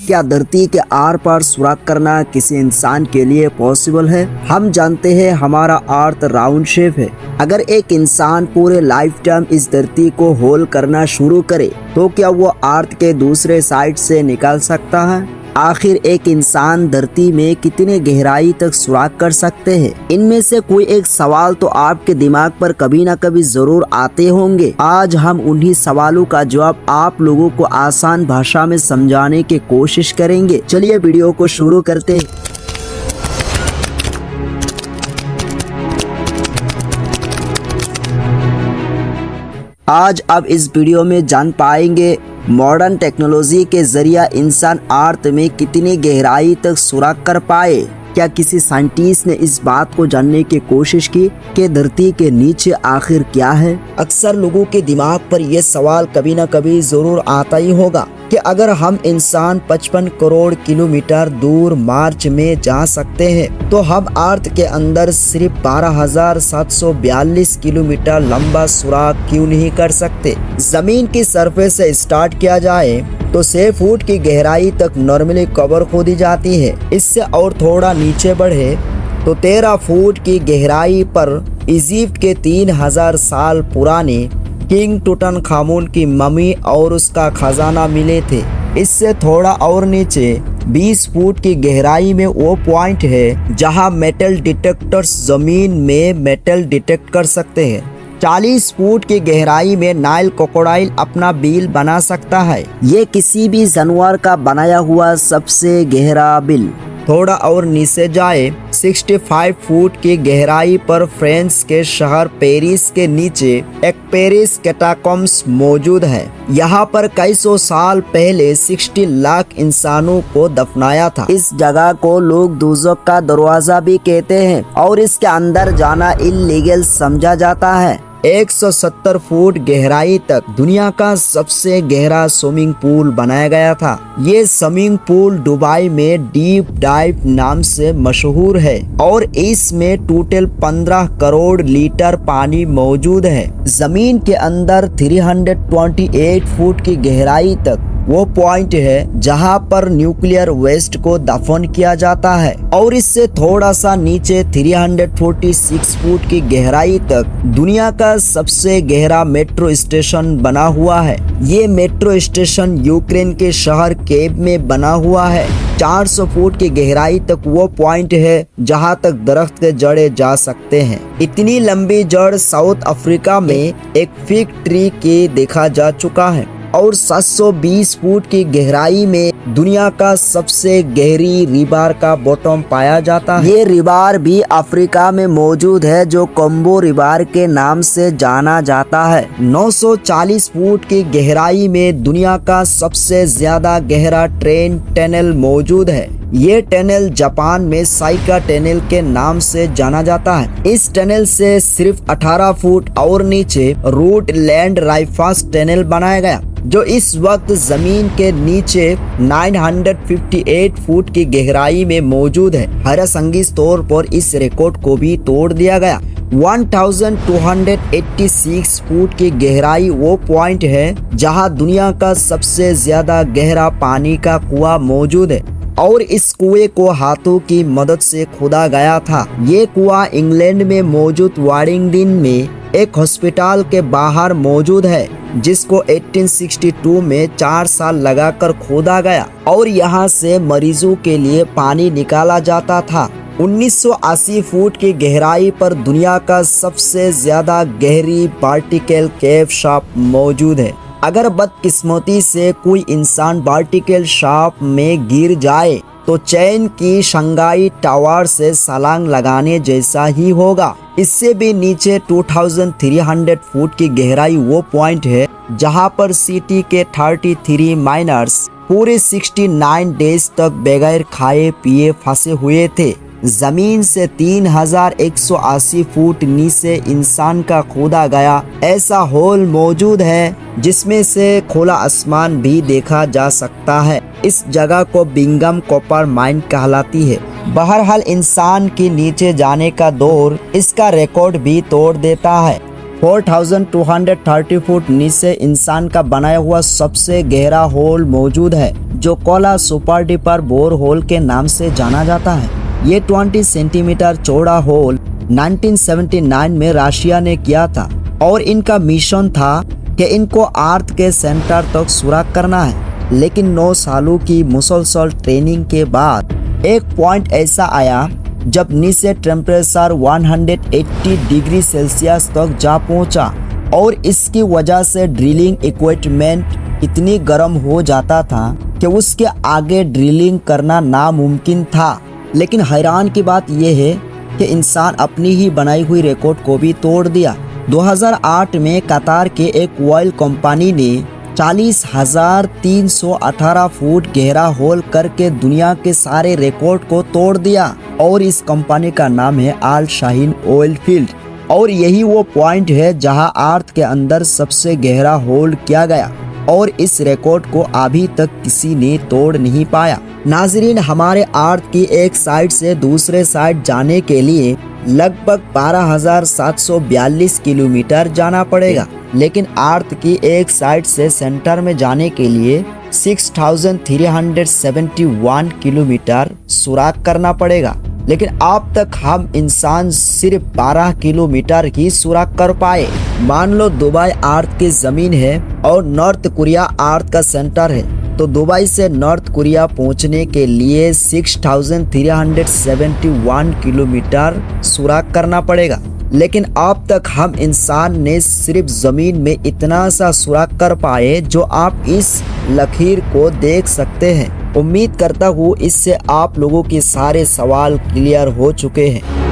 क्या धरती के आर पार सुराग करना किसी इंसान के लिए पॉसिबल है? हम जानते हैं हमारा अर्थ राउंड शेप है। अगर एक इंसान पूरे लाइफ टाइम इस धरती को होल करना शुरू करे तो क्या वो अर्थ के दूसरे साइड से निकल सकता है? आखिर एक इंसान धरती में कितने गहराई तक सुराग कर सकते हैं? इनमें से कोई एक सवाल तो आपके दिमाग पर कभी ना कभी जरूर आते होंगे। आज हम उन्हीं सवालों का जवाब आप लोगों को आसान भाषा में समझाने की कोशिश करेंगे। चलिए वीडियो को शुरू करते हैं। आज अब इस वीडियो में जान पाएंगे मॉडर्न टेक्नोलॉजी के जरिए इंसान अर्थ में कितनी गहराई तक सुराग कर पाए। क्या किसी साइंटिस्ट ने इस बात को जानने की कोशिश की कि धरती के नीचे आखिर क्या है? अक्सर लोगों के दिमाग पर यह सवाल कभी न कभी जरूर आता ही होगा कि अगर हम इंसान 55 करोड़ किलोमीटर दूर मार्च में जा सकते हैं तो हम अर्थ के अंदर सिर्फ 12,742 किलोमीटर लंबा सुराग क्यों नहीं कर सकते? जमीन की सरफेस से स्टार्ट किया जाए तो 6 फुट की गहराई तक नॉर्मली कबर खोदी जाती है। इससे और थोड़ा नीचे बढ़े तो 13 फुट की गहराई पर इजिप्ट के 3000 साल पुराने किंग टूटनखामुन की मम्मी और उसका खजाना मिले थे। इससे थोड़ा और नीचे 20 फुट की गहराई में वो पॉइंट है जहां मेटल डिटेक्टर्स जमीन में मेटल डिटेक्ट कर सकते हैं। 40 फुट की गहराई में नाइल क्रोकोडाइल अपना बिल बना सकता है। ये किसी भी जानवर का बनाया हुआ सबसे गहरा बिल। थोड़ा और नीचे जाए 65 फुट की गहराई पर फ्रांस के शहर पेरिस के नीचे एक पेरिस कैटाकॉम्ब्स मौजूद है। यहाँ पर कई सौ साल पहले 60 लाख इंसानों को दफनाया था। इस जगह को लोग दोज़ख का दरवाजा भी कहते हैं और इसके अंदर जाना इल्लीगल समझा जाता है। 170 फुट गहराई तक दुनिया का सबसे गहरा स्विमिंग पूल बनाया गया था। ये स्विमिंग पूल दुबई में डीप डाइव नाम से मशहूर है और इसमें टोटल 15 करोड़ लीटर पानी मौजूद है। जमीन के अंदर 328 फुट की गहराई तक वो पॉइंट है जहां पर न्यूक्लियर वेस्ट को दफन किया जाता है और इससे थोड़ा सा नीचे 346 फुट की गहराई तक दुनिया का सबसे गहरा मेट्रो स्टेशन बना हुआ है। ये मेट्रो स्टेशन यूक्रेन के शहर केव में बना हुआ है। 400 फुट की गहराई तक वो पॉइंट है जहां तक दरख्त के जड़े जा सकते हैं। इतनी लंबी जड़ साउथ अफ्रीका में एक फिग ट्री के देखा जा चुका है और 720 फुट की गहराई में दुनिया का सबसे गहरी रिबार का बॉटम पाया जाता है। ये रिबार भी अफ्रीका में मौजूद है जो कॉम्बो रिबार के नाम से जाना जाता है। 940 फुट की गहराई में दुनिया का सबसे ज्यादा गहरा ट्रेन टनल मौजूद है। ये टनल जापान में साइका टनल के नाम से जाना जाता है। इस टनल से सिर्फ 18 फुट और नीचे रूट लैंड राइफास टनल बनाया गया जो इस वक्त जमीन के नीचे 958 फुट की गहराई में मौजूद है। हैरतअंगेज तौर पर इस रिकॉर्ड को भी तोड़ दिया गया। 1286 फुट की गहराई वो पॉइंट है जहां दुनिया का सबसे ज्यादा गहरा पानी का कुआं मौजूद है और इस कुएं को हाथों की मदद से खोदा गया था। ये कुआं इंग्लैंड में मौजूद वाडिंगटन में एक हॉस्पिटल के बाहर मौजूद है जिसको 1862 में 4 साल लगाकर खोदा गया और यहाँ से मरीजों के लिए पानी निकाला जाता था। 1980 फुट की गहराई पर दुनिया का सबसे ज्यादा गहरी वर्टिकल केव शाफ्ट मौजूद है। अगर बदकिस्मती से कोई इंसान वर्टिकल शाफ्ट में गिर जाए तो चैन की शंघाई टावर से छलांग लगाने जैसा ही होगा। इससे भी नीचे 2300 फुट की गहराई वो पॉइंट है जहां पर सिटी के 33 माइनर्स पूरे 69 डेज तक बगैर खाए पिए फंसे हुए थे। जमीन से 3180 फुट नीचे इंसान का खोदा गया ऐसा होल मौजूद है जिसमें से खुला आसमान भी देखा जा सकता है। इस जगह को बिंगम कॉपर माइन कहलाती है। बहरहाल इंसान के नीचे जाने का दौर इसका रिकॉर्ड भी तोड़ देता है। 4230 फुट नीचे इंसान का बनाया हुआ सबसे गहरा होल मौजूद है, जो Kola super deeper bore hole के नाम से जाना जाता है। ये 20 सेंटीमीटर चौड़ा होल 1979 में रशिया ने किया था और इनका मिशन था कि इनको अर्थ के सेंटर तक सुराग करना है। लेकिन 9 सालों की मुसलसल ट्रेनिंग के बाद एक पॉइंट ऐसा आया जब नीचे टेम्परेचर 180 डिग्री सेल्सियस तक जा पहुंचा और इसकी वजह से ड्रिलिंग इक्विपमेंट इतनी गर्म हो जाता था कि उसके आगे ड्रिलिंग करना नामुमकिन था। लेकिन हैरान की बात यह है कि इंसान अपनी ही बनाई हुई रिकॉर्ड को भी तोड़ दिया। 2008 में कतार के एक ऑयल कंपनी ने 40,318 फुट गहरा होल करके दुनिया के सारे रिकॉर्ड को तोड़ दिया और इस कंपनी का नाम है अल शाहीन ऑयल फील्ड। और यही वो पॉइंट है जहां अर्थ के अंदर सबसे गहरा होल किया गया और इस रिकॉर्ड को अभी तक किसी ने तोड़ नहीं पाया। नाजरीन, हमारे अर्थ की एक साइड से दूसरे साइड जाने के लिए लगभग 12,742 किलोमीटर जाना पड़ेगा, लेकिन अर्थ की एक साइड से सेंटर में जाने के लिए 6,371 किलोमीटर सुराग करना पड़ेगा। लेकिन अब तक हम इंसान सिर्फ 12 किलोमीटर ही सुराग कर पाए। मान लो दुबई अर्थ की जमीन है और नॉर्थ कोरिया अर्थ का सेंटर है, तो दुबई से नॉर्थ कोरिया पहुंचने के लिए 6,371 किलोमीटर सुराग करना पड़ेगा। लेकिन अब तक हम इंसान ने सिर्फ जमीन में इतना सा सुराग कर पाए जो आप इस लकीर को देख सकते हैं। उम्मीद करता हूँ इससे आप लोगों के सारे सवाल क्लियर हो चुके हैं।